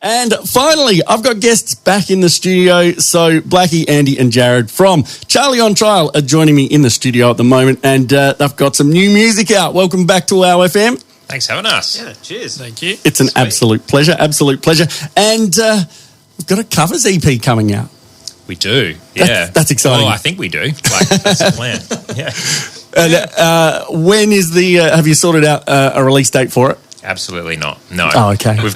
And finally, I've got guests back in the studio. So Blackie, Andy and Jared from Charlie on Trial are joining me in the studio at the moment, and they've got some new music out. Welcome back to our FM. Thanks for having us. Yeah, cheers. Thank you. It's an absolute pleasure. And we've got a covers EP coming out. We do, yeah. That's exciting. Oh, I think we do. Like, that's the plan. Yeah. And when is have you sorted out a release date for it? Absolutely not. No. Oh, okay. We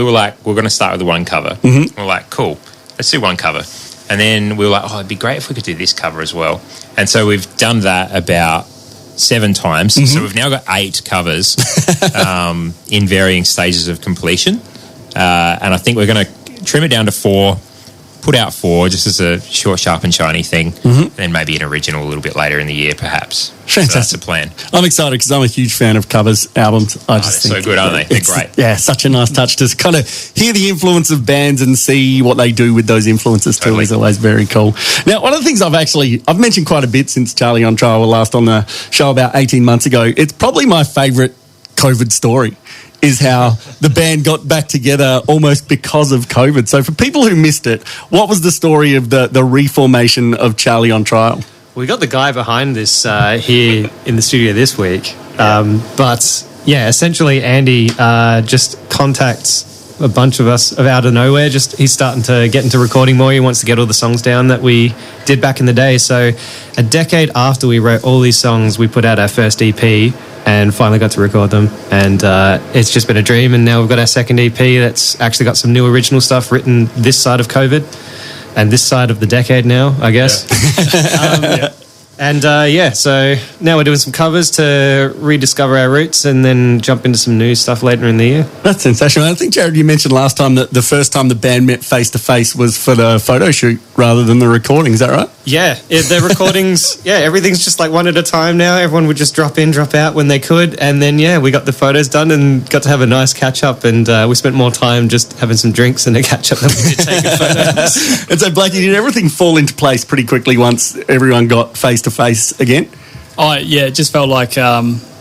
were like, we're going to start with the one cover. Mm-hmm. We're like, cool, let's do one cover. And then we were like, it'd be great if we could do this cover as well. And so we've done that about 7 times. Mm-hmm. So we've now got 8 covers in varying stages of completion. And I think we're going to trim it down to 4, put out 4 just as a short, sharp and shiny thing, and then maybe an original a little bit later in the year, perhaps. Fantastic. So that's the plan. I'm excited because I'm a huge fan of covers albums. I just they're think so good, aren't they? They're great. Yeah, such a nice touch to kind of hear the influence of bands and see what they do with those influences too. Is always very cool. Now, one of the things I've mentioned quite a bit since Charlie on Trial were last on the show about 18 months ago. It's probably my favourite COVID story, is how the band got back together almost because of COVID. So for people who missed it, what was the story of the reformation of Charlie on Trial? We got the guy behind this here in the studio this week. But yeah, essentially Andy just contacts a bunch of us out of nowhere. He's starting to get into recording more. He wants to get all the songs down that we did back in the day. So a decade after we wrote all these songs, we put out our first EP and finally got to record them. And it's just been a dream. And now we've got our second EP that's actually got some new original stuff written this side of COVID and this side of the decade now, I guess. Yeah. So now we're doing some covers to rediscover our roots and then jump into some new stuff later in the year. That's sensational. I think, Jared, you mentioned last time that the first time the band met face-to-face was for the photo shoot rather than the recording. Is that right? Yeah, the recordings, everything's just like one at a time now. Everyone would just drop in, drop out when they could. And then, we got the photos done and got to have a nice catch-up. And we spent more time just having some drinks and a catch-up than we did taking photos. And so, Blackie, did everything fall into place pretty quickly once everyone got face-to-face again? Oh, yeah, it just felt like...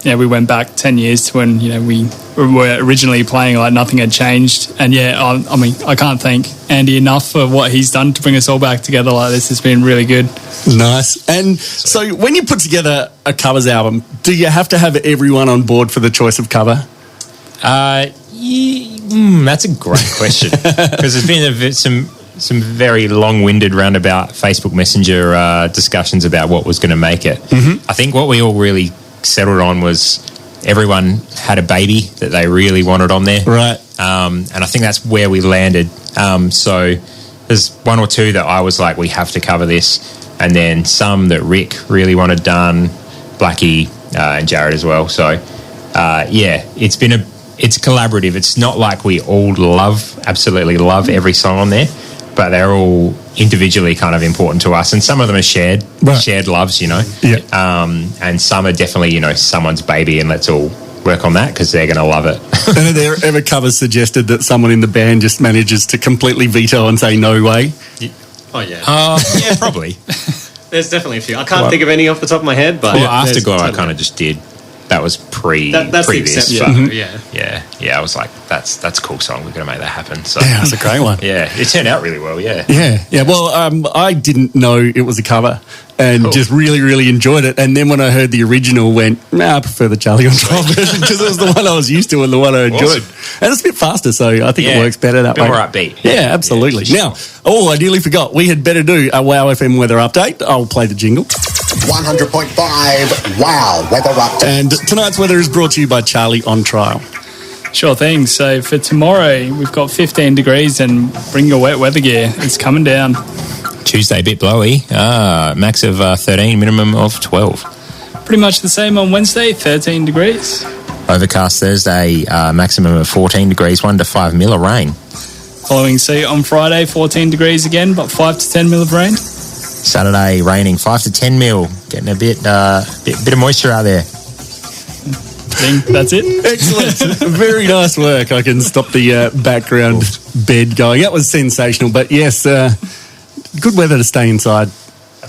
we went back 10 years to when, we were originally playing like nothing had changed. And I can't thank Andy enough for what he's done to bring us all back together like this. It's been really good. Nice. And so when you put together a covers album, do you have to have everyone on board for the choice of cover? That's a great question. Because there's been some very long-winded roundabout Facebook Messenger discussions about what was going to make it. Mm-hmm. I think what we all really settled on was everyone had a baby that they really wanted on there. Right. And I think that's where we landed. So there's 1 or 2 that I was like, we have to cover this. And then some that Rick really wanted done, Blackie and Jared as well. So, it's collaborative. It's not like we all absolutely love every song on there, but they're all individually kind of important to us, and some of them are shared loves, Yeah. And some are definitely, someone's baby, and let's all work on that because they're going to love it. And are there ever covers suggested that someone in the band just manages to completely veto and say no way? Oh, yeah. Yeah, probably. There's definitely a few. I can't think of any off the top of my head, but... Well, Afterglow I kind of just did. That was that's previous. Yeah. I was like, that's a cool song. We're going to make that happen. So yeah, that's a great one. Yeah, it turned out really well. Yeah. Well, I didn't know it was a cover and just really, really enjoyed it. And then when I heard the original, I prefer the Charlie on Trial version because it was the one I was used to and the one I enjoyed. Awesome. And it's a bit faster, so I think it works better that way. More upbeat. Yeah, absolutely. Yeah, now, I nearly forgot. We had better do a WOW FM weather update. I'll play the jingle. 100.5 WOW weather update. And tonight's weather is brought to you by Charlie on Trial. Sure thing. So for tomorrow, we've got 15 degrees and bring your wet weather gear. It's coming down. Tuesday, a bit blowy. Max of 13, minimum of 12. Pretty much the same on Wednesday, 13 degrees. Overcast Thursday, maximum of 14 degrees, 1 to 5 mil of rain. Following suit on Friday, 14 degrees again, but 5 to 10 mil of rain. Saturday, raining 5 to 10 mil, getting a bit of moisture out there. That's it. Excellent. Very nice work. I can stop the background bed going. That was sensational. But yes, good weather to stay inside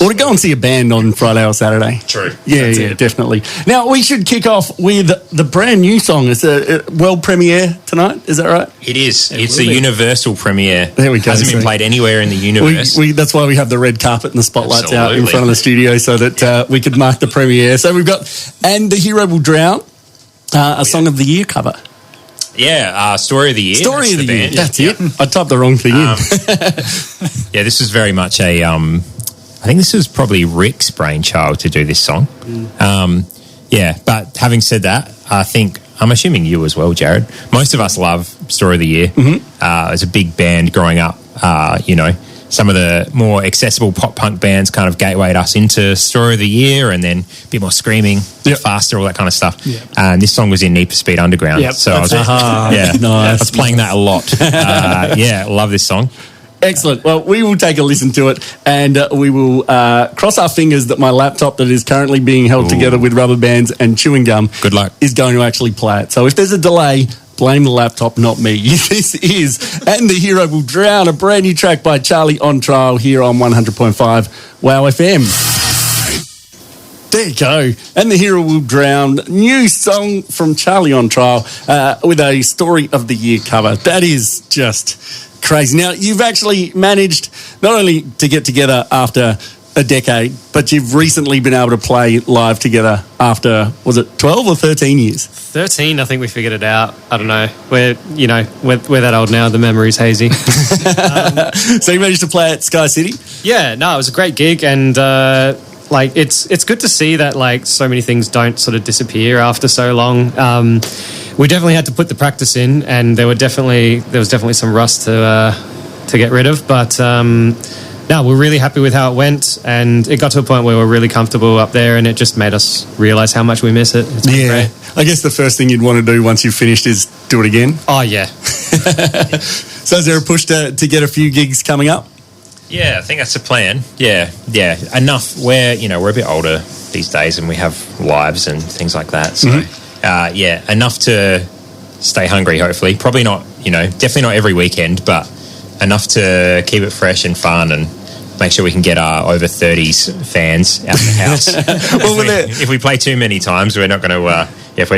Or to go and see a band on Friday or Saturday. True. Yeah, definitely. Now, we should kick off with the brand new song. It's a world premiere tonight, is that right? It is. It's a universal premiere. There we go. Hasn't been played anywhere in the universe. That's why we have the red carpet and the spotlights out in Absolutely. front of the studio so that we could mark the premiere. So we've got And the Hero Will Drown, a Song of the Year cover. Yeah, Story of the Year. Story of the Year. band. That's it. I typed the wrong thing in. Yeah, this was very much a... I think this was probably Rick's brainchild to do this song. Yeah, but having said that, I'm assuming you as well, Jared. Most of us love Story of the Year. As a big band growing up, some of the more accessible pop punk bands kind of gatewayed us into Story of the Year, and then a bit more screaming, faster, all that kind of stuff. Yep. And this song was in Need for Speed Underground. Yep, So I was, Nice. I was playing that a lot. Love this song. Excellent. Well, we will take a listen to it, and we will cross our fingers that my laptop that is currently being held together with rubber bands and chewing gum Good luck. is going to actually play it. So if there's a delay, blame the laptop, not me. This is And the Hero Will Drown, a brand new track by Charlie on Trial here on 100.5 Wow FM. There you go. And the Hero Will Drown, new song from Charlie on Trial with a Story of the Year cover. That is just crazy. Now, you've actually managed not only to get together after a decade, but you've recently been able to play live together after, was it 12 or 13 years? 13, I think we figured it out. I don't know. We're that old now. The memory's hazy. So you managed to play at Sky City? Yeah, no, it was a great gig, and it's good to see that like so many things don't sort of disappear after so long. We definitely had to put the practice in, and there was definitely some rust to get rid of. But no, we're really happy with how it went, and it got to a point where we're really comfortable up there, and it just made us realise how much we miss it. It's been great. I guess the first thing you'd want to do once you've finished is do it again. Oh yeah. So is there a push to get a few gigs coming up? Yeah, I think that's the plan. Yeah. Enough. We're a bit older these days, and we have lives and things like that. So, enough to stay hungry. Hopefully, probably not. Definitely not every weekend, but enough to keep it fresh and fun, and make sure we can get our over 30s fans out of the house. If we play too many times, we're not going to. If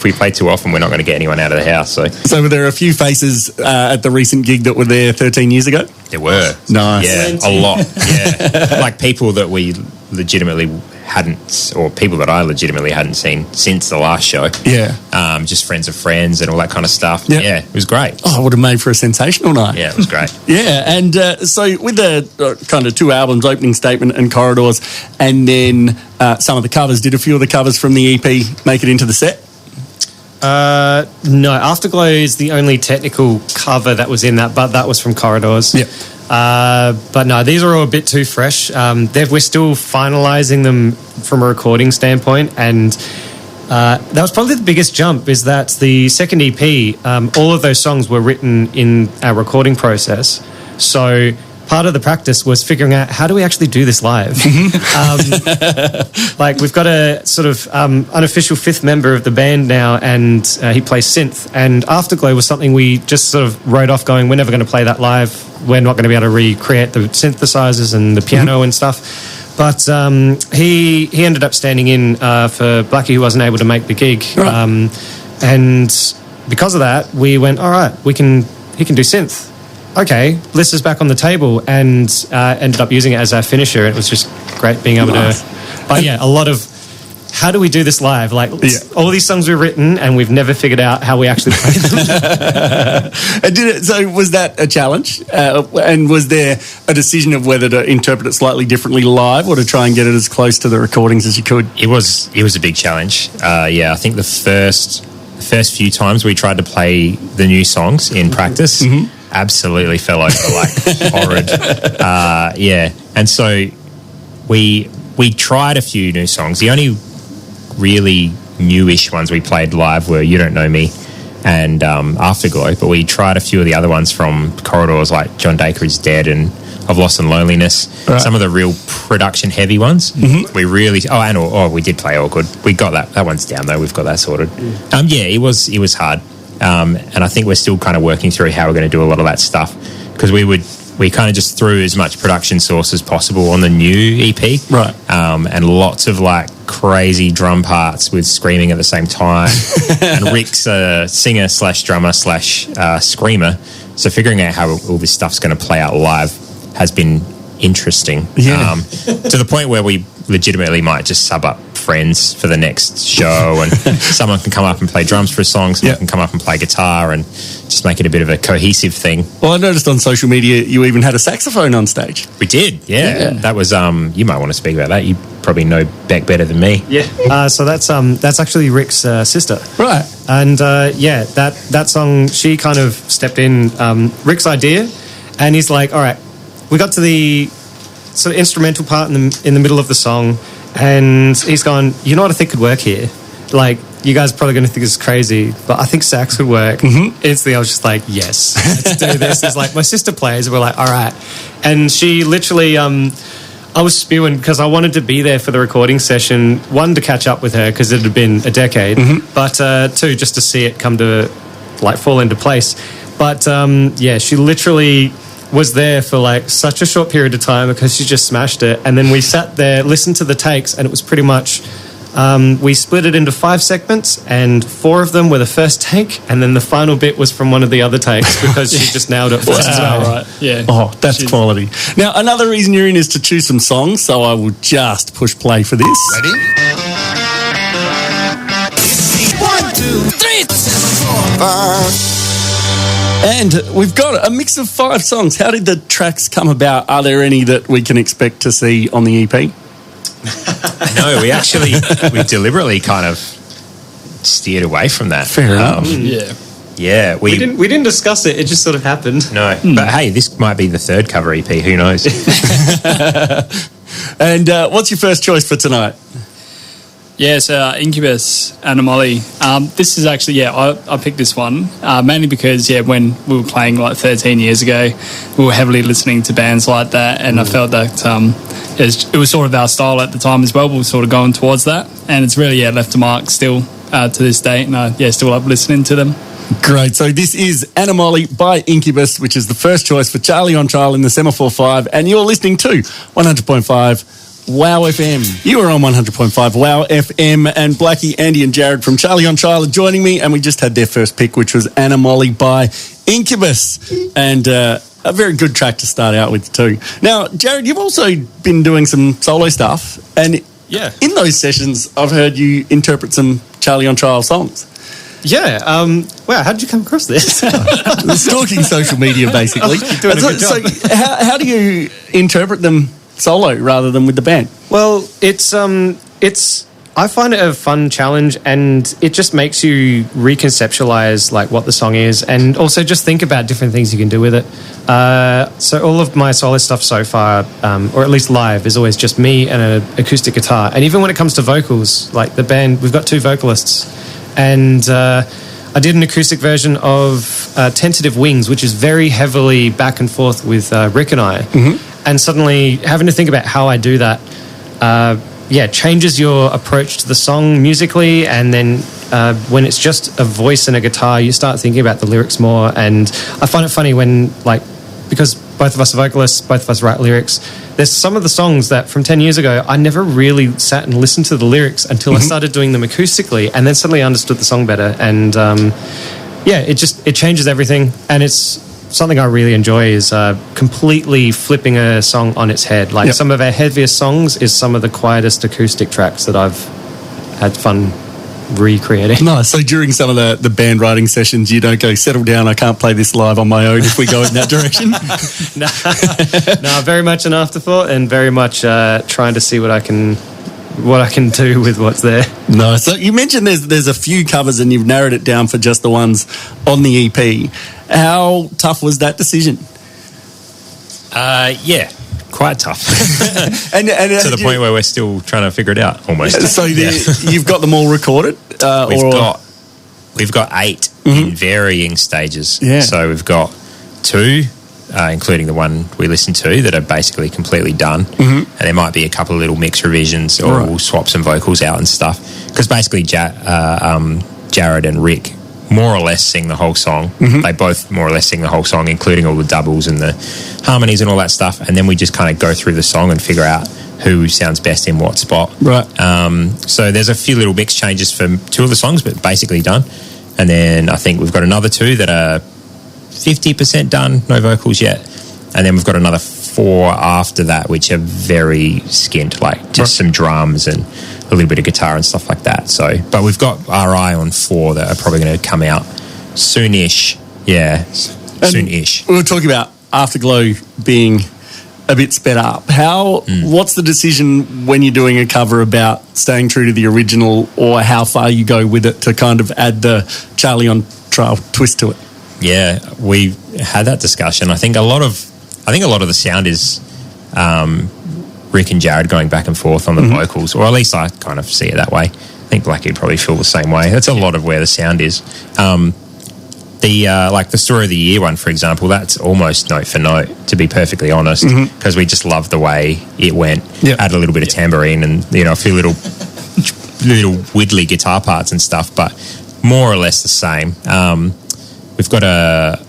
we play too often, we're not going to get anyone out of the house. So were there a few faces at the recent gig that were there 13 years ago? There were. Nice. Yeah, a lot. Yeah. Like people that we legitimately hadn't, or people that I legitimately hadn't seen since the last show. Yeah. Just friends of friends and all that kind of stuff. Yep. Yeah, it was great. Oh, it would have made for a sensational night. Yeah, it was great. Yeah, and so with the kind of two albums, Opening Statement and Corridors, and then some of the covers, did a few of the covers from the EP make it into the set? No, Afterglow is the only technical cover that was in that, but that was from Corridors. Yeah. But no, these are all a bit too fresh. We're still finalising them from a recording standpoint, and that was probably the biggest jump, is that the second EP, all of those songs were written in our recording process. So part of the practice was figuring out, how do we actually do this live? Like, we've got a sort of unofficial fifth member of the band now, and he plays synth. And Afterglow was something we just sort of wrote off, going, we're never going to play that live. We're not going to be able to recreate the synthesizers and the piano and stuff. But he ended up standing in for Blackie, who wasn't able to make the gig. Right. And because of that, we went, all right, he can do synth. Okay, list is back on the table, and ended up using it as our finisher. It was just great being able to... But yeah, a lot of... How do we do this live? Like, all these songs were written, and we've never figured out how we actually play them. So was that a challenge? And was there a decision of whether to interpret it slightly differently live, or to try and get it as close to the recordings as you could? It was a big challenge. I think the first few times we tried to play the new songs in practice, absolutely fell over like horrid. And so we tried a few new songs. The only really newish ones we played live were You Don't Know Me and Afterglow, but we tried a few of the other ones from Corridors, like John Dacre Is Dead and Of Lost and Loneliness. Right. Some of the real production heavy ones. We really... we did play All Good. We got that. That one's down though. We've got that sorted. It was hard. And I think we're still kind of working through how we're going to do a lot of that stuff, because we would we kind of just threw as much production source as possible on the new EP. Right. And lots of like crazy drum parts with screaming at the same time. And Rick's a singer / drummer / screamer. So figuring out how all this stuff's going to play out live has been interesting. Yeah. To the point where we legitimately might just sub up friends for the next show, and someone can come up and play drums for a song, someone can come up and play guitar, and just make it a bit of a cohesive thing. Well, I noticed on social media you even had a saxophone on stage. We did, yeah. That was, you might want to speak about that. You probably know Beck better than me. Yeah. So that's actually Rick's sister. Right. And that song, she kind of stepped in, Rick's idea, and he's like, all right, we got to the sort of instrumental part in the middle of the song, and he's gone, you know what I think could work here? Like, you guys are probably going to think this is crazy, but I think sax would work. Mm-hmm. Instantly, I was just like, yes, let's do this. He's like, my sister plays. We're like, all right. And she literally, I was spewing because I wanted to be there for the recording session, one, to catch up with her because it had been a decade, but two, just to see it come to, like, fall into place. But, she literally was there for like such a short period of time because she just smashed it. And then we sat there, listened to the takes, and it was pretty much, we split it into 5 segments, and 4 of them were the first take, and then the final bit was from one of the other takes because she just nailed it first as well. Right. Yeah. Oh, that's quality. Now, another reason you're in is to choose some songs, so I will just push play for this. Ready? 1, 2, 3, 4, 5. And we've got a mix of 5 songs. How did the tracks come about? Are there any that we can expect to see on the EP? No, we deliberately kind of steered away from that. Fair enough. Yeah, We didn't discuss it. It just sort of happened. No, but hey, this might be the 3rd cover EP. Who knows? And what's your first choice for tonight? Yeah, so Incubus, Anomaly. This is actually, I picked this one mainly because, when we were playing like 13 years ago, we were heavily listening to bands like that, and I felt that it was sort of our style at the time as well. We were sort of going towards that, and it's really, left a mark still to this date, and I still love listening to them. Great. So this is Anomaly by Incubus, which is the first choice for Charlie on Trial in the Semaphore 5, and you're listening to 100.5 Wow FM. You are on 100.5 Wow FM, and Blackie, Andy and Jared from Charlie on Trial are joining me, and we just had their first pick, which was Anomaly by Incubus, and a very good track to start out with too. Now, Jared, you've also been doing some solo stuff, and in those sessions I've heard you interpret some Charlie on Trial songs. Yeah. Wow, how did you come across this? Stalking social media, basically. You're doing a good job. So how do you interpret them solo rather than with the band? Well, it's I find it a fun challenge, and it just makes you reconceptualize like what the song is, and also just think about different things you can do with it. So all of my solo stuff so far, or at least live, is always just me and an acoustic guitar. And even when it comes to vocals, like the band, we've got 2 vocalists, and I did an acoustic version of Tentative Wings, which is very heavily back and forth with Rick and I. Mm-hmm. And suddenly having to think about how I do that, changes your approach to the song musically. And then when it's just a voice and a guitar, you start thinking about the lyrics more. And I find it funny when, like, because both of us are vocalists, both of us write lyrics, there's some of the songs that from 10 years ago, I never really sat and listened to the lyrics until I started doing them acoustically, and then suddenly I understood the song better. And it changes everything. And it's something I really enjoy is completely flipping a song on its head. Like some of our heaviest songs is some of the quietest acoustic tracks that I've had fun recreating. Nice. So during some of the band writing sessions, you don't go, settle down, I can't play this live on my own if we go in that direction? No, very much an afterthought, and very much trying to see what I can do with what's there. No, so you mentioned there's a few covers, and you've narrowed it down for just the ones on the EP. How tough was that decision? Quite tough. and to the point where we're still trying to figure it out, almost. So you've got them all recorded? We've got 8 in varying stages. Yeah. So we've got 2, including the one we listened to, that are basically completely done. Mm-hmm. And there might be a couple of little mix revisions, or we'll swap some vocals out and stuff. Because basically Jared and Rick more or less sing the whole song. They both more or less sing the whole song, including all the doubles and the harmonies and all that stuff. And then we just kind of go through the song and figure out who sounds best in what spot. Right. So there's a few little mix changes for 2 of the songs, but basically done. And then I think we've got another 2 that are 50% done, no vocals yet. And then we've got another 4 after that, which are very skint, like just some drums and a little bit of guitar and stuff like that. So, but we've got our eye on 4 that are probably going to come out soonish. Yeah, soonish. We were talking about Afterglow being a bit sped up. What's the decision when you're doing a cover about staying true to the original, or how far you go with it to kind of add the Charlie on Trial twist to it? Yeah, we had that discussion. I think a lot of the sound is Rick and Jared going back and forth on the vocals, or at least I kind of see it that way. I think Blackie would probably feel the same way. That's a lot of where the sound is. Like the Story of the Year one, for example, that's almost note for note, to be perfectly honest, because we just loved the way it went. Yep. Add a little bit of tambourine and a few little widdly guitar parts and stuff, but more or less the same. We've got a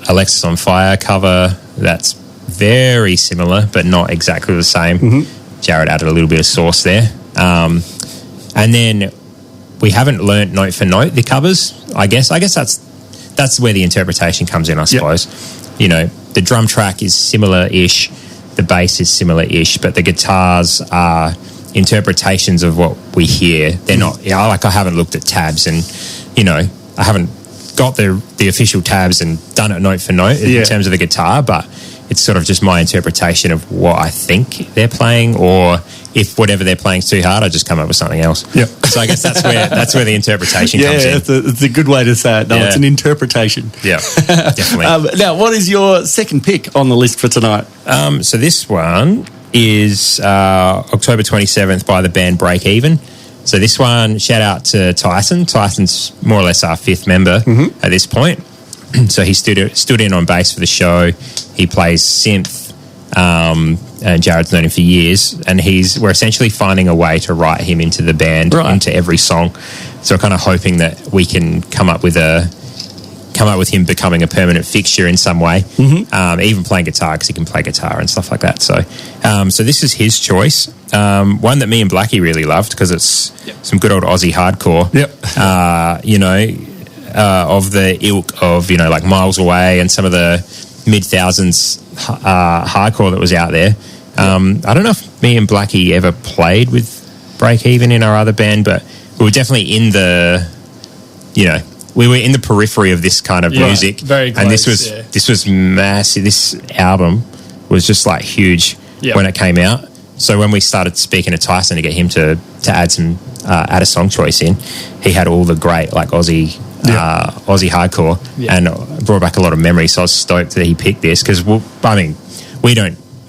Alexis on Fire cover that's very similar, but not exactly the same. Jared added a little bit of sauce there. And then we haven't learnt note for note the covers, I guess. That's where the interpretation comes in, I suppose. Yep. The drum track is similar-ish, the bass is similar-ish, but the guitars are interpretations of what we hear. They're not, I haven't looked at tabs and, I haven't got the official tabs and done it note for note in terms of the guitar, but it's sort of just my interpretation of what I think they're playing, or if whatever they're playing is too hard, I just come up with something else. Yep. So I guess that's where the interpretation comes in. Yeah, it's a good way to say it. No, it's an interpretation. Yeah, definitely. Now, what is your second pick on the list for tonight? So this one is October 27th by the band Break Even. So this one, shout out to Tyson. Tyson's more or less our 5th member at this point. So he stood in on bass for the show. He plays synth, and Jared's known him for years. And we're essentially finding a way to write him into the band, into every song. So we're kind of hoping that we can come up with him becoming a permanent fixture in some way, even playing guitar, because he can play guitar and stuff like that. So this is his choice, one that me and Blackie really loved, because it's some good old Aussie hardcore. Of the ilk of like Miles Away and some of the mid-thousands hardcore that was out there. I don't know if me and Blackie ever played with Break Even in our other band, but we were definitely in the we were in the periphery of this kind of music. Very close, and this was massive. This album was just like huge when it came out. So when we started speaking to Tyson to get him to add a song choice in, he had all the great like Aussie hardcore and brought back a lot of memories. So I was stoked that he picked this, because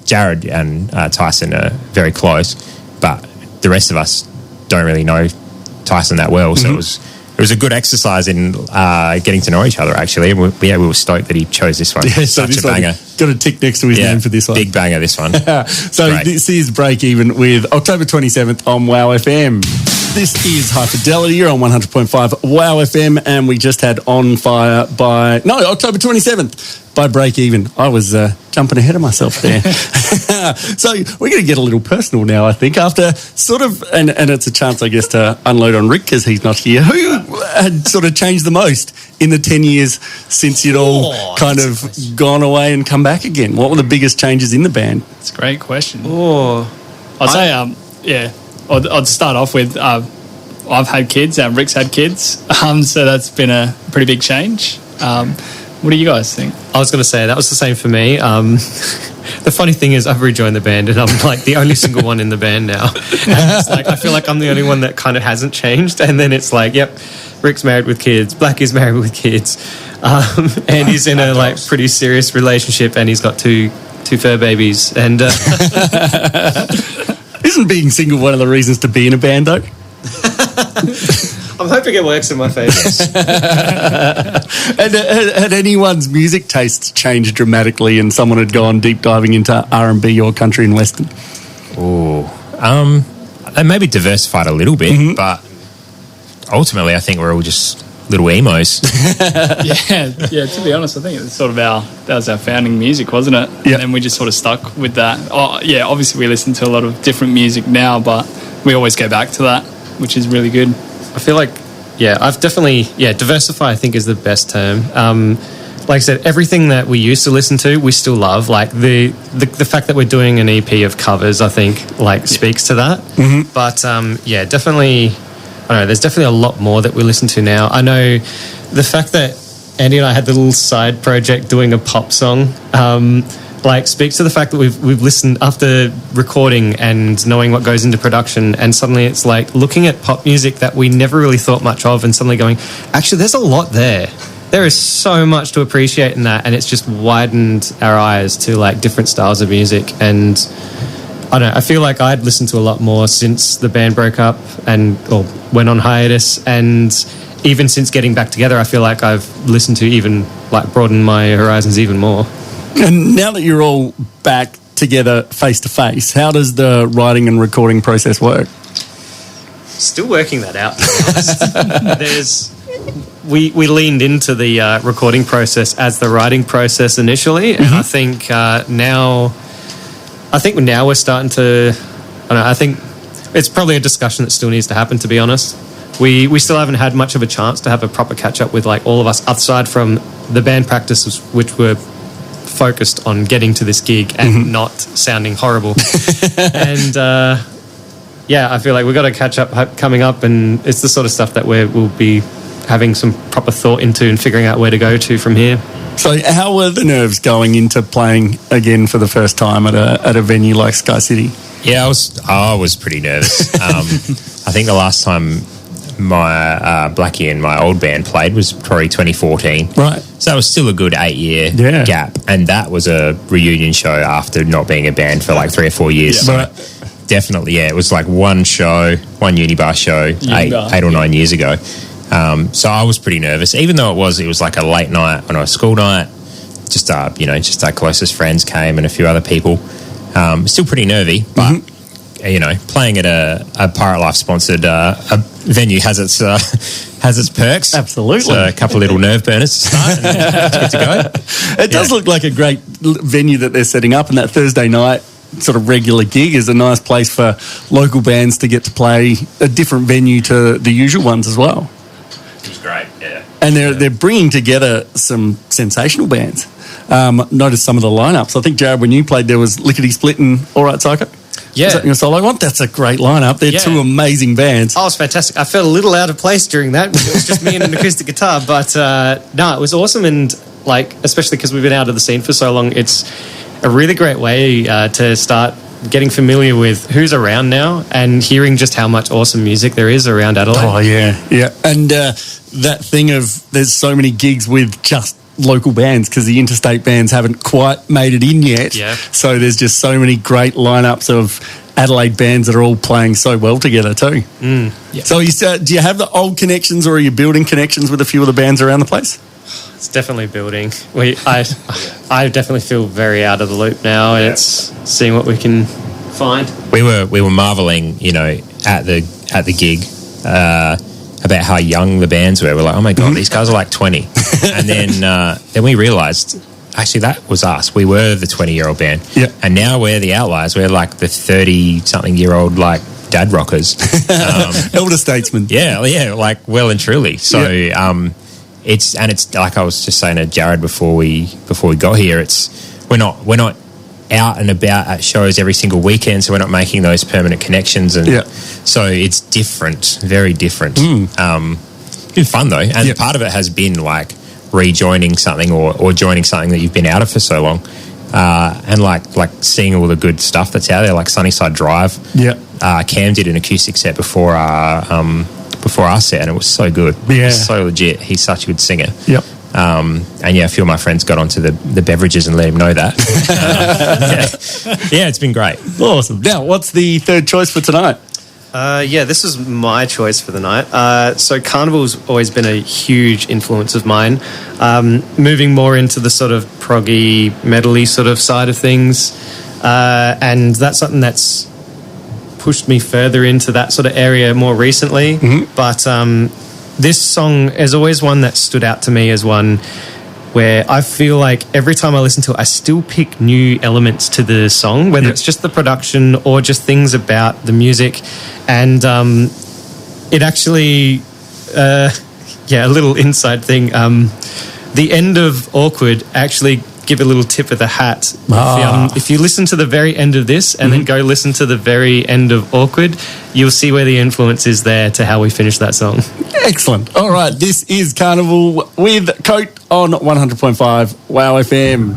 Jared and Tyson are very close, but the rest of us don't really know Tyson that well. So it was a good exercise in getting to know each other, actually. And we were stoked that he chose this one. Yeah, so such a banger. Got a tick next to his name for this one. Big banger, this one. So this is Break Even with October 27th on WOW FM. This is High Fidelity. You're on 100.5 WOW FM, and we just had On Fire October 27th by Break Even. I was jumping ahead of myself there. So we're going to get a little personal now, I think, after sort of, and it's a chance, I guess, to unload on Rick, because he's not here. Who had sort of changed the most in the 10 years since you'd all kind of gone away and come back again? What were the biggest changes in the band? It's a great question. I'd say, I'd start off with I've had kids and Rick's had kids, so that's been a pretty big change. What do you guys think? I was going to say that was the same for me. The funny thing is, I've rejoined the band, and I'm like the only single one in the band now. And it's like I feel like I'm the only one that kind of hasn't changed. And then it's like, yep, Rick's married with kids, Blackie's married with kids, and he's in a like pretty serious relationship, and he's got two fur babies. And isn't being single one of the reasons to be in a band, though? I'm hoping it works in my favour. And had anyone's music tastes changed dramatically, and someone had gone deep diving into R&B or country and western? They maybe diversified a little bit, but ultimately I think we're all just little emos. Yeah. To be honest, I think it's sort of that was our founding music, wasn't it? Yeah. And then we just sort of stuck with that. Oh, yeah. Obviously, we listen to a lot of different music now, but we always go back to that, which is really good. I feel like, I've definitely, diversify, I think, is the best term. Like I said, everything that we used to listen to, we still love. Like the fact that we're doing an EP of covers, I think, like speaks to that. Mm-hmm. But definitely, I don't know. There's definitely a lot more that we listen to now. I know the fact that Andy and I had the little side project doing a pop song, like speaks to the fact that we've listened after recording and knowing what goes into production, and suddenly it's like looking at pop music that we never really thought much of, and suddenly going, actually, there's a lot there. There is so much to appreciate in that, and it's just widened our eyes to like different styles of music. And I don't know, I feel like I'd listened to a lot more since the band broke up or went on hiatus, and even since getting back together, I feel like I've listened to even like broaden my horizons even more. And now that you're all back together face to face, how does the writing and recording process work? Still working that out, to be honest. We leaned into the recording process as the writing process initially, and I think now we're starting to. I don't know, I think it's probably a discussion that still needs to happen. To be honest, we still haven't had much of a chance to have a proper catch up with like all of us, aside from the band practices, which were focused on getting to this gig and not sounding horrible. And I feel like we've got to catch up coming up, and it's the sort of stuff that we'll be having some proper thought into and figuring out where to go to from here. So how were the nerves going into playing again for the first time at a venue like Sky City? Yeah, I was pretty nervous. I think the last time my Blackie and my old band played was probably 2014. Right. So that was still a good 8-year gap, and that was a reunion show after not being a band for like 3 or 4 years. Yeah. So definitely, it was like one Unibar show, eight or 9 years ago. So I was pretty nervous, even though it was like a late night on a school night. Just our closest friends came and a few other people. Still pretty nervy, but playing at a Pirate Life sponsored a venue has its perks. Absolutely. So a couple of little nerve burners to start, and it's good to go. It does look like a great venue that they're setting up, and that Thursday night sort of regular gig is a nice place for local bands to get to play a different venue to the usual ones as well. It's great, yeah. And they're bringing together some sensational bands. Notice some of the lineups. I think, Jared, when you played, there was Lickety Split and All Right Psycho. Yeah. Was that your solo one? That's a great lineup. They're two amazing bands. Oh, it was fantastic. I felt a little out of place during that. It was just me and an acoustic guitar. But it was awesome. And like, especially because we've been out of the scene for so long, it's a really great way to start getting familiar with who's around now and hearing just how much awesome music there is around Adelaide. Oh, yeah. And that thing of there's so many gigs with just local bands because the interstate bands haven't quite made it in yet. Yeah. So there's just so many great lineups of Adelaide bands that are all playing so well together too. Yeah. So do you have the old connections, or are you building connections with a few of the bands around the place? It's definitely building. I definitely feel very out of the loop now, and it's seeing what we can find. We were marveling, at the gig about how young the bands were. We're like, oh my god, these guys are like 20, and then we realised actually that was us. We were the 20-year-old band, and now we're the outliers. We're like the 30-something-year-old like dad rockers, elder statesmen. Yeah, like well and truly. So. It's like I was just saying to Jared before we got here. We're not out and about at shows every single weekend, so we're not making those permanent connections, and so it's different, very different. It's been fun though, and part of it has been like rejoining something or joining something that you've been out of for so long, and like seeing all the good stuff that's out there, like Sunnyside Drive. Cam did an acoustic set before our set, and it was so good. Yeah. It was so legit. He's such a good singer. Yep. And a few of my friends got onto the beverages and let him know that. It's been great. Awesome. Now, what's the third choice for tonight? This is my choice for the night. So Karnivool's always been a huge influence of mine. Moving more into the sort of proggy, metal-y sort of side of things. And that's something that's pushed me further into that sort of area more recently. But this song is always one that stood out to me as one where I feel like every time I listen to it, I still pick new elements to the song, whether it's just the production or just things about the music. And it actually, a little inside thing, the end of Awkward actually give a little tip of the hat. If you listen to the very end of this and then go listen to the very end of Awkward, you'll see where the influence is there to how we finish that song. Excellent. All right, this is Karnivool with Coat on 100.5 Wow FM.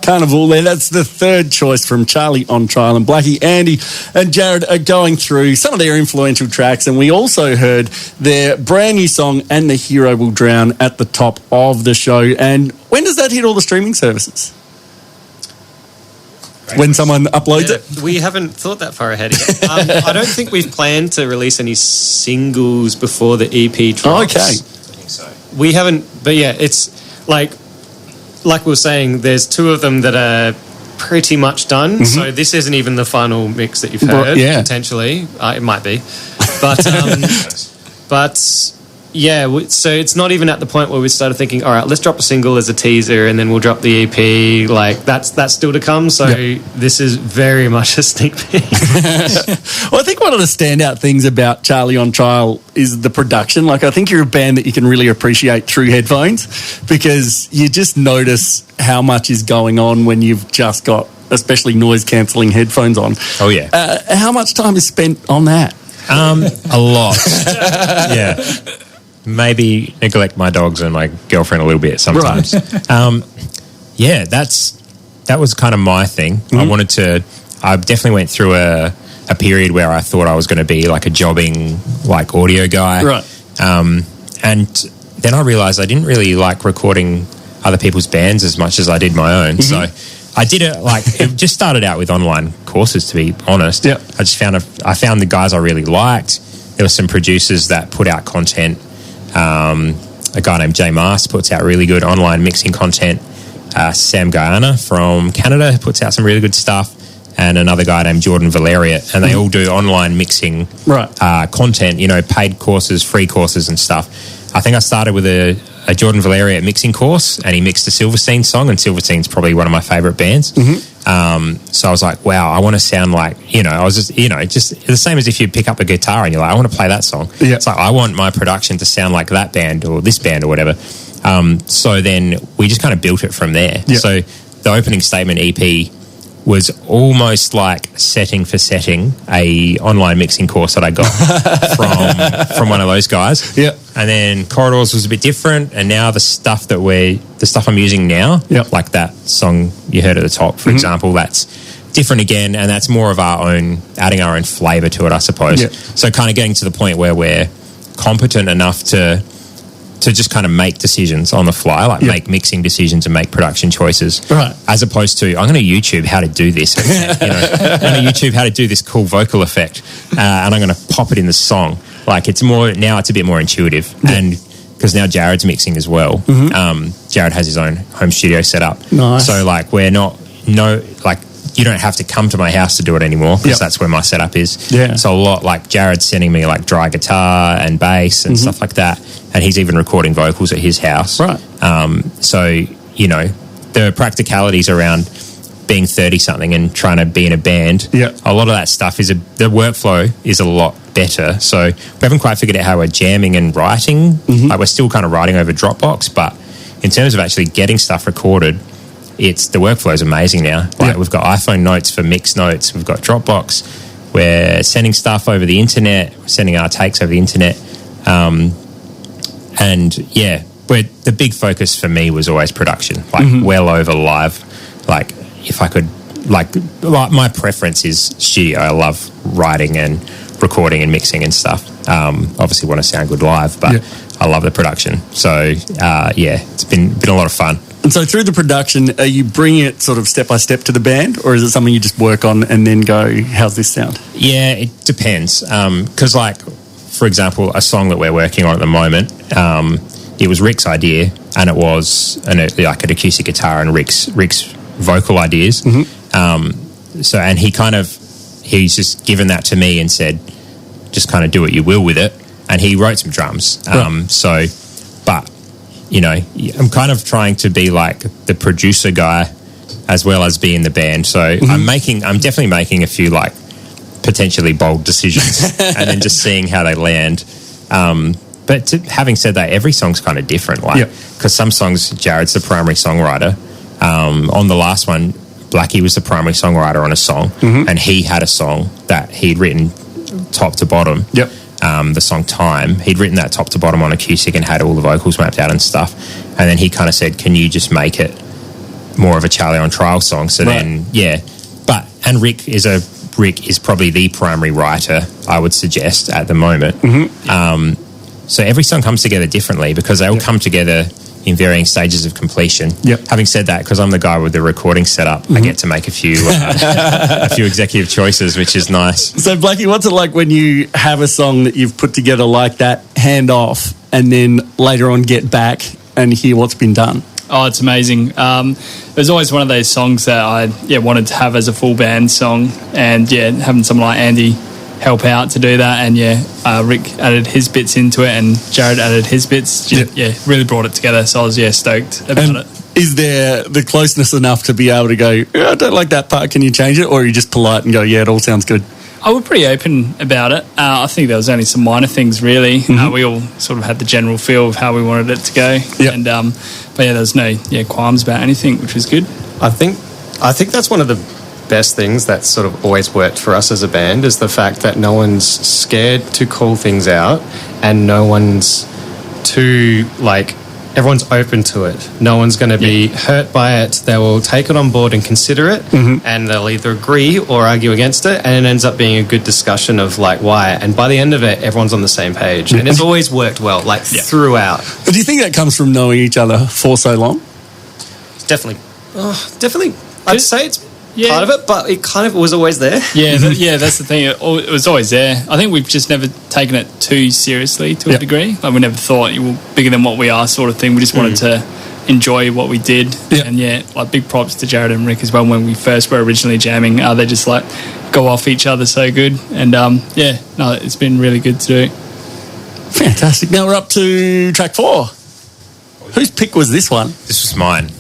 Karnivool there, that's the third choice from Charlie on Trial, and Blackie, Andy and Jared are going through some of their influential tracks, and we also heard their brand new song And the Hero Will Drown at the top of the show. And when does that hit all the streaming services? When someone uploads it? We haven't thought that far ahead yet. I don't think we've planned to release any singles before the EP drops. Oh, okay. I think so. We haven't, but yeah, it's like we were saying, there's two of them that are pretty much done. So this isn't even the final mix that you've heard, potentially. It might be. But, so it's not even at the point where we started thinking, all right, let's drop a single as a teaser and then we'll drop the EP. Like, that's still to come. So this is very much a sneak peek. Well, I think one of the standout things about Charlie on Trial is the production. Like, I think you're a band that you can really appreciate through headphones, because you just notice how much is going on when you've just got, especially noise-cancelling headphones on. Oh, yeah. How much time is spent on that? A lot. Yeah. Maybe neglect my dogs and my girlfriend a little bit sometimes. Right. That was kind of my thing. I definitely went through a period where I thought I was going to be like a jobbing, like, audio guy. Right. And then I realised I didn't really like recording other people's bands as much as I did my own. So I did it, like, it just started out with online courses, to be honest. Yeah. I found the guys I really liked. There were some producers that put out content. A guy named Jay Mast puts out really good online mixing content. Sam Guyana from Canada puts out some really good stuff. And another guy named Jordan Valeriat. And they all do online mixing content, paid courses, free courses and stuff. I think I started with a Jordan Valeriat mixing course, and he mixed a Silverstein song, and Silverstein's probably one of my favourite bands. So I was like, wow, I want to sound like, I was just the same as if you pick up a guitar and you're like, I want to play that song. Yeah. It's like, I want my production to sound like that band or this band or whatever. So then we just kind of built it from there. Yeah. So the opening statement EP was almost like setting for setting a online mixing course that I got from one of those guys. Yeah. And then Corridors was a bit different, and now the stuff I'm using now, like that song you heard at the top, for example, that's different again, and that's more of our own, adding our own flavour to it, I suppose. Yeah. So kind of getting to the point where we're competent enough to just kind of make decisions on the fly, like make mixing decisions and make production choices, right? As opposed to, I'm going to YouTube how to do this. I'm going to YouTube how to do this cool vocal effect, and I'm going to pop it in the song. Like, it's a bit more intuitive, and because now Jared's mixing as well. Jared has his own home studio set up. Nice. So like, you don't have to come to my house to do it anymore, because that's where my setup is. Yeah. So a lot, like, Jared's sending me like dry guitar and bass and stuff like that, and he's even recording vocals at his house. Right. So, the practicalities around being 30-something and trying to be in a band, a lot of that stuff the workflow is a lot better. So we haven't quite figured out how we're jamming and writing. Like, we're still kind of writing over Dropbox, but in terms of actually getting stuff recorded, the workflow is amazing now. Like, we've got iPhone notes for mix notes. We've got Dropbox. We're sending stuff over the internet. We're sending our takes over the internet. But the big focus for me was always production, well over live. Like, if I could, my preference is studio. I love writing and recording and mixing and stuff. Obviously want to sound good live, but I love the production. So, it's been a lot of fun. And so through the production, are you bringing it sort of step by step to the band, or is it something you just work on and then go, how's this sound? Yeah, it depends. Because, for example, a song that we're working on at the moment, it was Rick's idea, and it was an acoustic guitar and Rick's vocal ideas. So, and he's just given that to me and said, just kind of do what you will with it. And he wrote some drums. But, you know, I'm kind of trying to be like the producer guy as well as be in the band. So I'm definitely making a few like potentially bold decisions and then just seeing how they land. But having said that, every song's kind of different. Like, because some songs, Jared's the primary songwriter. On the last one, Blackie was the primary songwriter on a song, and he had a song that he'd written top to bottom. Yep. The song Time, he'd written that top to bottom on acoustic and had all the vocals mapped out and stuff. And then he kind of said, can you just make it more of a Charlie on Trial song? So then, and Rick is probably the primary writer, I would suggest, at the moment. So every song comes together differently because they all come together in varying stages of completion. Having said that, because I'm the guy with the recording setup, I get to make a few executive choices, which is nice. So Blackie, what's it like when you have a song that you've put together like that, hand off, and then later on get back and hear what's been done? Oh, it's amazing. It was always one of those songs that I wanted to have as a full band song, and having someone like Andy help out to do that, and Rick added his bits into it and Jared added his bits, really brought it together. So I was stoked about it. Is there the closeness enough to be able to go, I don't like that part, can you change it? Or are you just polite and go, it all sounds good? I was pretty open about it. I think there was only some minor things really. We all sort of had the general feel of how we wanted it to go, and but there was no qualms about anything, which was good. I think that's one of the best things that's sort of always worked for us as a band, is the fact that no one's scared to call things out, and no one's too everyone's open to it. No one's going to be hurt by it. They will take it on board and consider it, and they'll either agree or argue against it, and it ends up being a good discussion of why. And by the end of it, everyone's on the same page, and it's always worked well, throughout. But do you think that comes from knowing each other for so long? Definitely. I'd say it's part of it, but it kind of was always there. That's the thing. It was always there. I think we've just never taken it too seriously to a degree. We never thought you were bigger than what we are, sort of thing. We just wanted to enjoy what we did. And big props to Jared and Rick as well. When we first were originally jamming, they just go off each other so good. And it's been really good to do. Fantastic. Now we're up to track 4. Whose pick was this one? This was mine.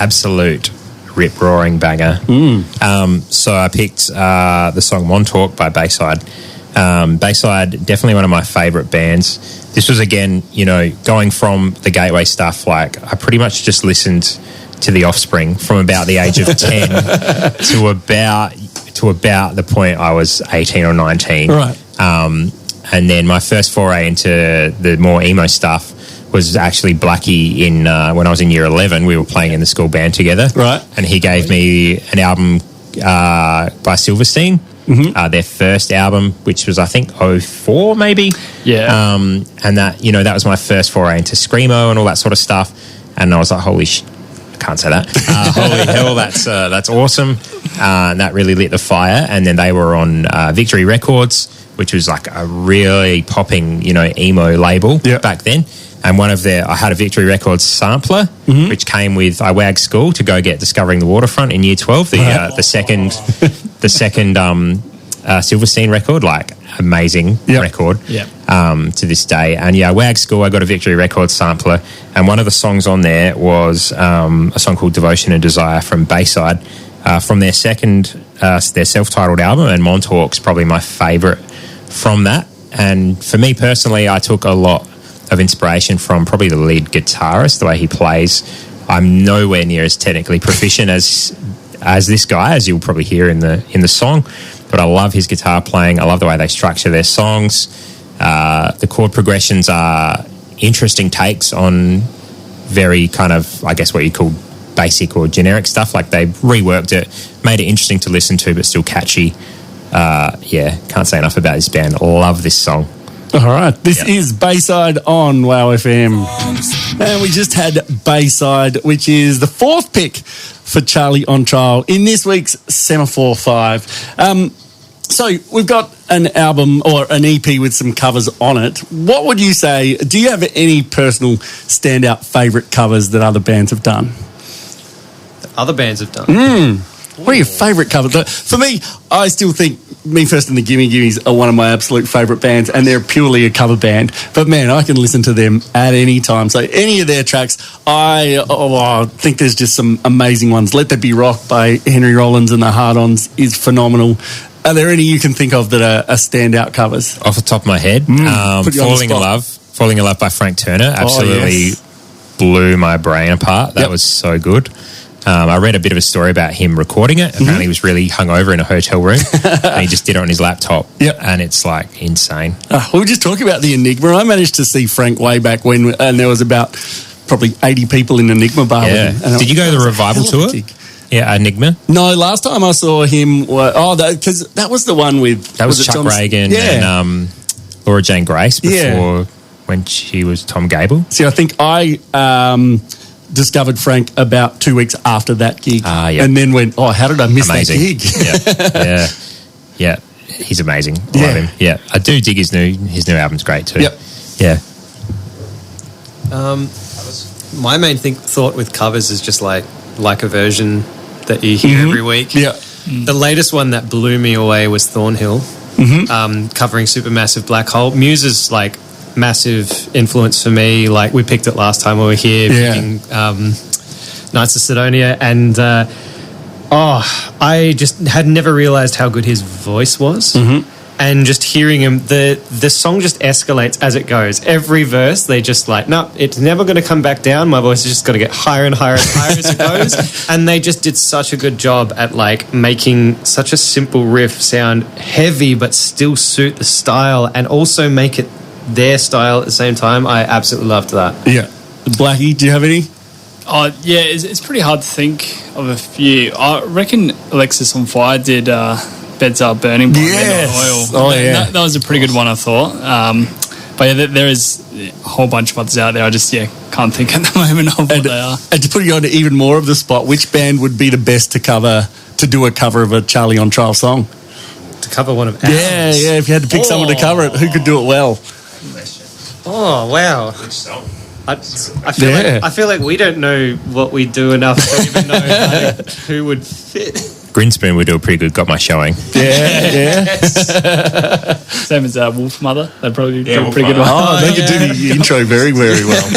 Absolute rip-roaring banger. So I picked the song Montauk by Bayside. Bayside, definitely one of my favourite bands. This was, again, going from the Gateway stuff, I pretty much just listened to The Offspring from about the age of 10 to about the point I was 18 or 19. Right. And then my first foray into the more emo stuff was actually Blackie when I was in year 11. We were playing in the school band together. Right. And he gave me an album by Silverstein, their first album, which was, I think, 04 maybe. Yeah. And that, that was my first foray into Screamo and all that sort of stuff. And I was like, holy I can't say that. Holy hell, that's awesome. And that really lit the fire. And then they were on Victory Records, which was a really popping, emo label back then. And I had a Victory Records sampler, which came with I Wagged School to go get Discovering the Waterfront in year 12, the second Silverstein record, amazing record to this day. And I Wagged School, I got a Victory Records sampler, and one of the songs on there was a song called Devotion and Desire from Bayside, from their their self-titled album, and Montauk's probably my favourite from that. And for me personally, I took a lot of inspiration from probably the lead guitarist, the way he plays. I'm nowhere near as technically proficient as this guy, as you'll probably hear in the song, but I love his guitar playing. I love the way they structure their songs. The chord progressions are interesting takes on very kind of, I guess, what you call basic or generic stuff. They reworked it, made it interesting to listen to, but still catchy. Can't say enough about this band. Love this song. All right, this is Bayside on WOW FM. And we just had Bayside, which is the 4th pick for Charlie on Trial in this week's Semaphore 5. So we've got an album or an EP with some covers on it. What would you say, do you have any personal standout favourite covers that other bands have done? Other bands have done? What are your favourite covers? For me, I still think Me First and the Gimme Gimmes are one of my absolute favourite bands, and they're purely a cover band. But man, I can listen to them at any time. So any of their tracks, I think there's just some amazing ones. Let There Be Rock by Henry Rollins and the Hard-Ons is phenomenal. Are there any you can think of that are standout covers? Off the top of my head, Falling in Love by Frank Turner absolutely blew my brain apart. That was so good. I read a bit of a story about him recording it. Apparently he was really hungover in a hotel room and he just did it on his laptop. And it's like insane. We were just talking about the Enigma. I managed to see Frank way back when, and there was about probably 80 people in Enigma bar with him. Did you go to the revival tour? Yeah, Enigma. No, last time I saw him, because that was the one with... That was Chuck Reagan and Laura Jane Grace before when she was Tom Gable. See, I think I... discovered Frank about 2 weeks after that gig, and then went, how did I miss that gig? Yeah, he's amazing. Love him. Yeah, I do dig his new album's great too. My main thought with covers is just like a version that you hear every week. The latest one that blew me away was Thornhill, covering Supermassive Black Hole. Muse's like massive influence for me. Like we picked it last time we were here, picking Knights of Sidonia, and I just had never realised how good his voice was. And just hearing him, the song just escalates as it goes. Every verse, they just like, no, it's never going to come back down. My voice is just going to get higher and higher and higher as it goes. And they just did such a good job at like making such a simple riff sound heavy, but still suit the style, and also make it their style at the same time. I absolutely loved that. Blackie, do you have any? It's pretty hard to think of a few. I reckon Alexis on Fire did Beds Are Burning by Midnight Oil. That was a pretty good one, I thought. But there is a whole bunch of others out there. I just can't think at the moment of what they are. And to put you on to even more of the spot, which band would be the best to do a cover of a Charlie on Trial song? To cover one of ours? Yeah, if you had to pick someone to cover it, who could do it well? Oh, wow. Good song. I feel like we don't know what we do enough to even know who would fit. Grinspoon would do a pretty good Got My Showing. Same as Wolf Mother. They'd probably do a pretty good one. They could do the intro very, very well.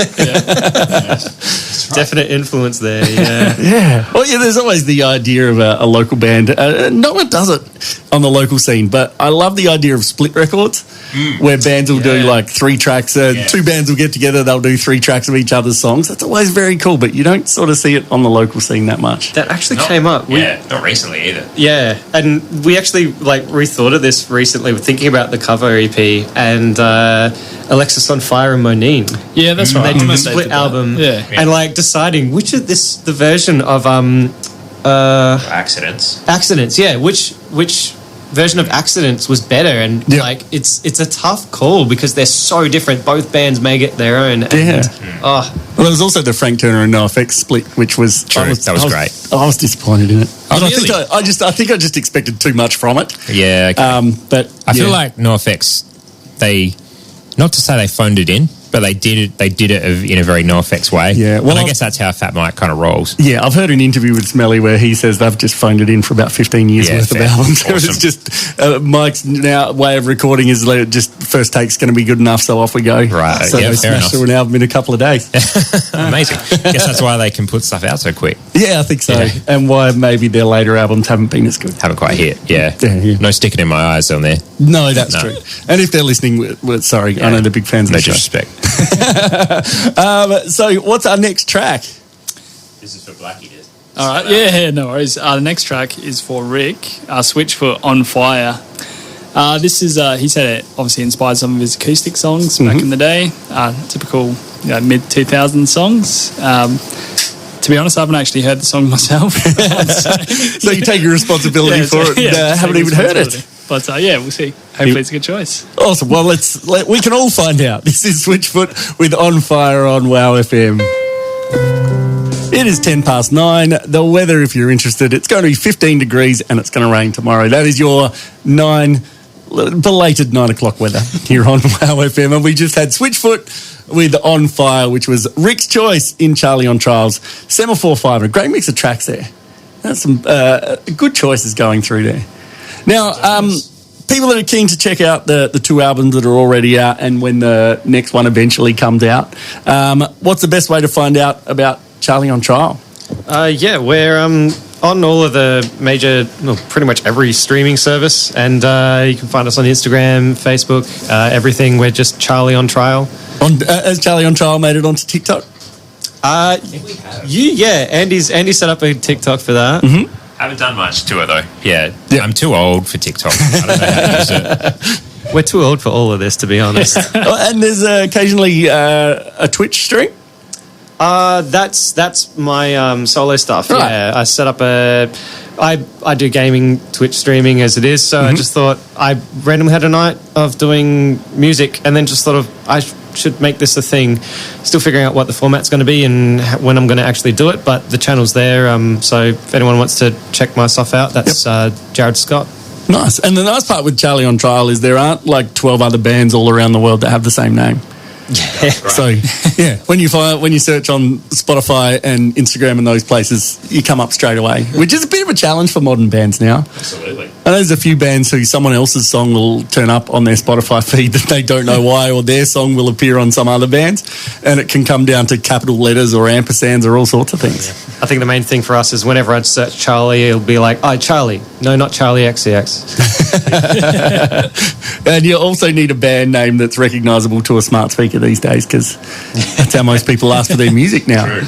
Definite influence there, Well, there's always the idea of a local band. No one does it on the local scene, but I love the idea of split records, where bands will do like 3 tracks. 2 bands will get together, they'll do 3 tracks of each other's songs. That's always very cool, but you don't sort of see it on the local scene that much. That actually came up. Not recently either. Yeah, and we actually like rethought of this recently. We're thinking about the cover EP and Alexis on Fire and Monine. Yeah, that's right. They did a split album, and like deciding which of the version of Accidents. Yeah, which version of Accidents was better, and like it's a tough call because they're so different. Both bands make it their own. Well, there was also the Frank Turner and NoFX split, which was true. That was great. I was disappointed in it. Really? I think I just expected too much from it. Yeah, okay. But I feel like NoFX, they, not to say they phoned it in, but they did it in a very NoFX way. Yeah, well, I guess that's how Fat Mike kind of rolls. Yeah, I've heard an interview with Smelly where he says they've just phoned it in for about 15 years worth of albums. Awesome. It's just Mike's now way of recording is just first take's going to be good enough, so off we go. Right. So they smash through an album in a couple of days. Amazing. Guess that's why they can put stuff out so quick. Yeah, I think so. Yeah. And why maybe their later albums haven't been as good. Haven't quite hit. Yeah. No sticking in my eyes on there. No, that's true. And if they're listening, sorry, I know they're big fans of the show. No disrespect. So what's our next track? This is for Blackie, dude. All right, no worries. The next track is for Rick, Switchfoot, On Fire. This is, he said it obviously inspired some of his acoustic songs back in the day, typical mid-2000s songs. To be honest, I haven't actually heard the song myself. So you take your responsibility for it and haven't even heard it. But we'll see. Hopefully it's a good choice. Awesome. Well, we can all find out. This is Switchfoot with On Fire on WOW FM. It is 9:10. The weather, if you're interested, it's going to be 15 degrees and it's going to rain tomorrow. That is your belated 9 o'clock weather here on WOW FM. And we just had Switchfoot with On Fire, which was Rick's choice in Charlie on Trials. Semaphore 5, a great mix of tracks there. That's some good choices going through there. Now, people that are keen to check out the 2 albums that are already out and when the next one eventually comes out, what's the best way to find out about Charlie on Trial? We're on all of the major, pretty much every streaming service, and you can find us on Instagram, Facebook, everything. We're just Charlie on Trial. Has Charlie on Trial made it onto TikTok? Andy set up a TikTok for that. Mm-hmm. Haven't done much to it though. Yeah, I'm too old for TikTok. I don't know how to use it. We're too old for all of this, to be honest. And there's occasionally a Twitch stream. That's my solo stuff. Right. Yeah, I set up I do gaming Twitch streaming as it is, so I just thought I randomly had a night of doing music, and then just thought of I should make this a thing. Still figuring out what the format's going to be and when I'm going to actually do it, but the channel's there. So if anyone wants to check my stuff out, that's Jared Scott. Nice. And the nice part with Charlie on Trial is there aren't like 12 other bands all around the world that have the same name. Yeah. So, when you search on Spotify and Instagram and those places, you come up straight away, which is a bit of a challenge for modern bands now. Absolutely. And there's a few bands who someone else's song will turn up on their Spotify feed that they don't know why, or their song will appear on some other bands, and it can come down to capital letters or ampersands or all sorts of things. I think the main thing for us is whenever I'd search Charlie, it'll be like, oh, Charlie. No, not Charlie XCX. And you also need a band name that's recognisable to a smart speaker these days, because that's how most people ask for their music now. True.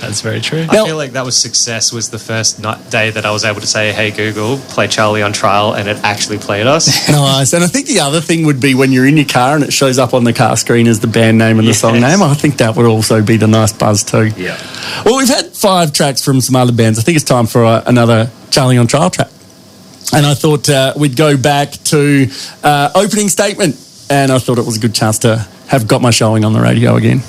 That's very true. I feel like that was success, was the first day that I was able to say, hey, Google, play Charlie on Trial, and it actually played us. Nice. And I think the other thing would be when you're in your car and it shows up on the car screen as the band name and the song name. I think that would also be the nice buzz too. Yeah. Well, we've had 5 tracks from some other bands. I think it's time for another Charlie on Trial track. And I thought we'd go back to opening statement. And I thought it was a good chance to have Got My Showing on the radio again.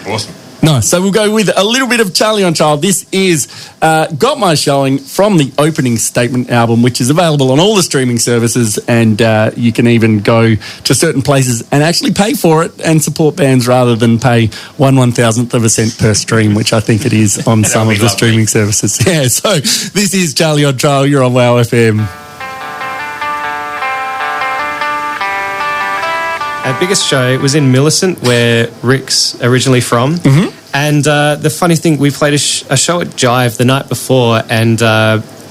Awesome. Nice. So we'll go with a little bit of Charlie on Trial. This is Got My Showing from the Opening Statement album, which is available on all the streaming services, and you can even go to certain places and actually pay for it and support bands rather than pay 1/1000th of a cent per stream, which I think it is on some of the streaming services. Yeah, so this is Charlie on Trial. You're on WOW FM. Our biggest show was in Millicent, where Rick's originally from. Mm-hmm. And the funny thing, we played a show at Jive the night before, and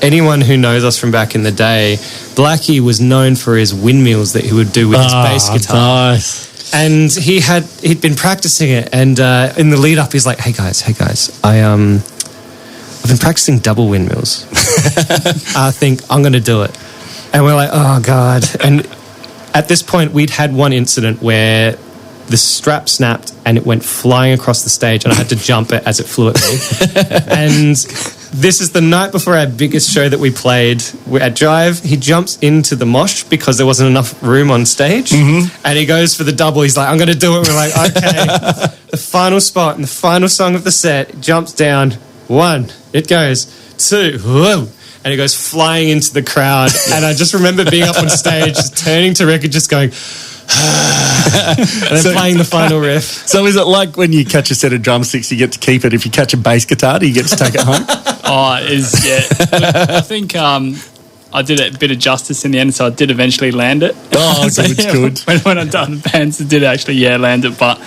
anyone who knows us from back in the day, Blackie was known for his windmills that he would do with his bass guitar. Nice. And he'd been practicing it, and in the lead up, he's like, "Hey guys, I've been practicing double windmills. I think I'm going to do it." And we're like, "Oh God!" And at this point, we'd had one incident where the strap snapped and it went flying across the stage, and I had to jump it as it flew at me. And this is the night before our biggest show that we played. We're at Jive. He jumps into the mosh because there wasn't enough room on stage, and he goes for the double. He's like, "I'm going to do it." We're like, "Okay." The final spot and the final song of the set, jumps down. 1, it goes. 2, whoa. And it goes flying into the crowd. And I just remember being up on stage, just turning to Rick and just going, and then playing the final riff. So is it like when you catch a set of drumsticks, you get to keep it? If you catch a bass guitar, do you get to take it home? I think I did it a bit of justice in the end, so I did eventually land it. Oh, so good. When I've done the bands, I did actually, land it. But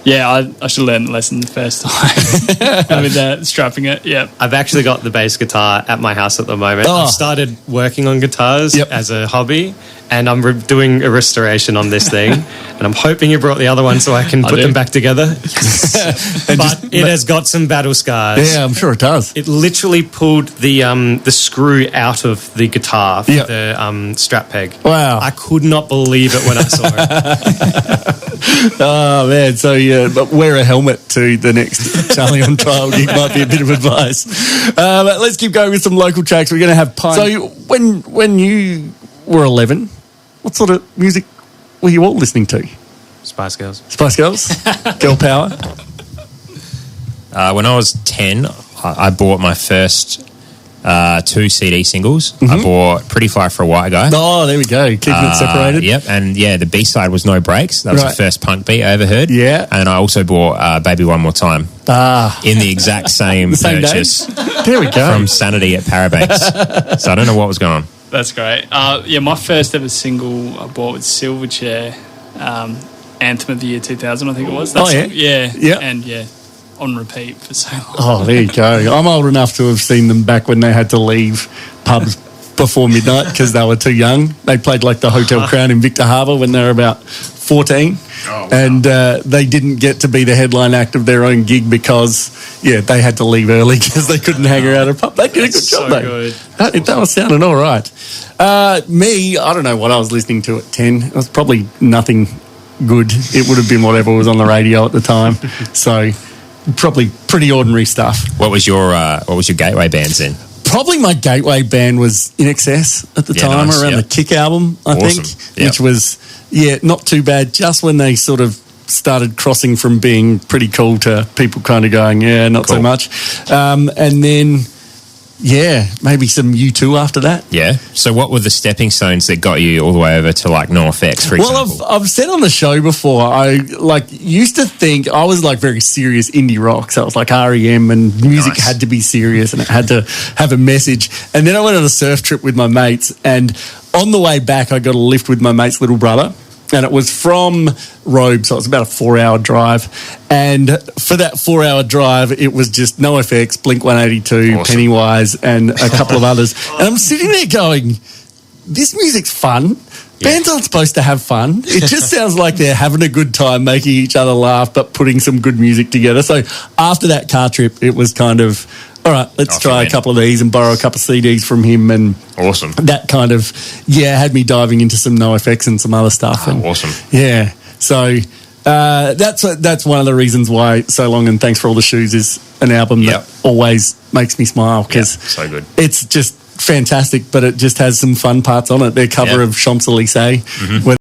yeah, I should learn the lesson the first time with strapping it. Yeah, I've actually got the bass guitar at my house at the moment. Oh. I've started working on guitars as a hobby, and I'm doing a restoration on this thing. And I'm hoping you brought the other one so I can put them back together. Yes. But it has got some battle scars. Yeah, I'm sure it does. It literally pulled the screw out of the guitar for the strap peg. Wow. I could not believe it when I saw it. Oh, man. So, but wear a helmet to the next Charlie on Trial gig might be a bit of advice. But let's keep going with some local tracks. We're going to have Pine. So when you were 11, what sort of music were you all listening to? Spice Girls. Spice Girls? Girl Power? When I was 10, I bought my first 2 CD singles. I bought Pretty Fly for a White Guy. Oh, there we go. Keeping it separated. Yep, and the B-side was No Breaks. That was Right. the first punk beat I ever heard. Yeah. And I also bought Baby One More Time in the exact same same day? purchase There we go. from Sanity at Parabanks. So I don't know what was going on. That's great. My first ever single I bought was Silverchair, Anthem of the Year 2000, I think it was. Oh, yeah? Yeah. Yeah. And on repeat for so long. Oh, there you go. I'm old enough to have seen them back when they had to leave pubs before midnight because they were too young. They played like the Hotel Crown in Victor Harbour when they were about 14. Oh, wow. And they didn't get to be the headline act of their own gig because, they had to leave early because they couldn't hang around a pub. They did a good So job, though. good. That was sounding all right. Me, I don't know what I was listening to at 10. It was probably nothing good. It would have been whatever was on the radio at the time. So probably pretty ordinary stuff. What was your gateway bands then? Probably my gateway band was In Excess at the time, nice, around yep. the Kick album, I Awesome, think, yep. which was, not too bad, just when they sort of started crossing from being pretty cool to people kind of going, not so Cool. much. And then, maybe some U2 after that. Yeah. So what were the stepping stones that got you all the way over to like NoFX, for Well, example? I've said on the show before, I used to think I was like very serious indie rock. So it was like REM and music Nice. had to be serious and it had to have a message. And then I went on a surf trip with my mates and on the way back, I got a lift with my mate's little brother. And it was from Robe, so it was about a 4-hour drive. And for that 4-hour drive, it was just NoFX, Blink-182, Awesome. Pennywise, and a couple of others. And I'm sitting there going, this music's fun. Bands aren't supposed to have fun. It just sounds like they're having a good time, making each other laugh, but putting some good music together. So after that car trip, it was kind of, all right, let's Off try you a went. couple of these and borrow a couple of CDs from him. And Awesome. that kind of, had me diving into some NoFX and some other stuff. And Awesome. yeah. So that's one of the reasons why So Long and Thanks for All the Shoes is an album Yep. that always makes me smile because So good. it's just fantastic, but it just has some fun parts on it. Their cover Yep. of Champs-Élysées, where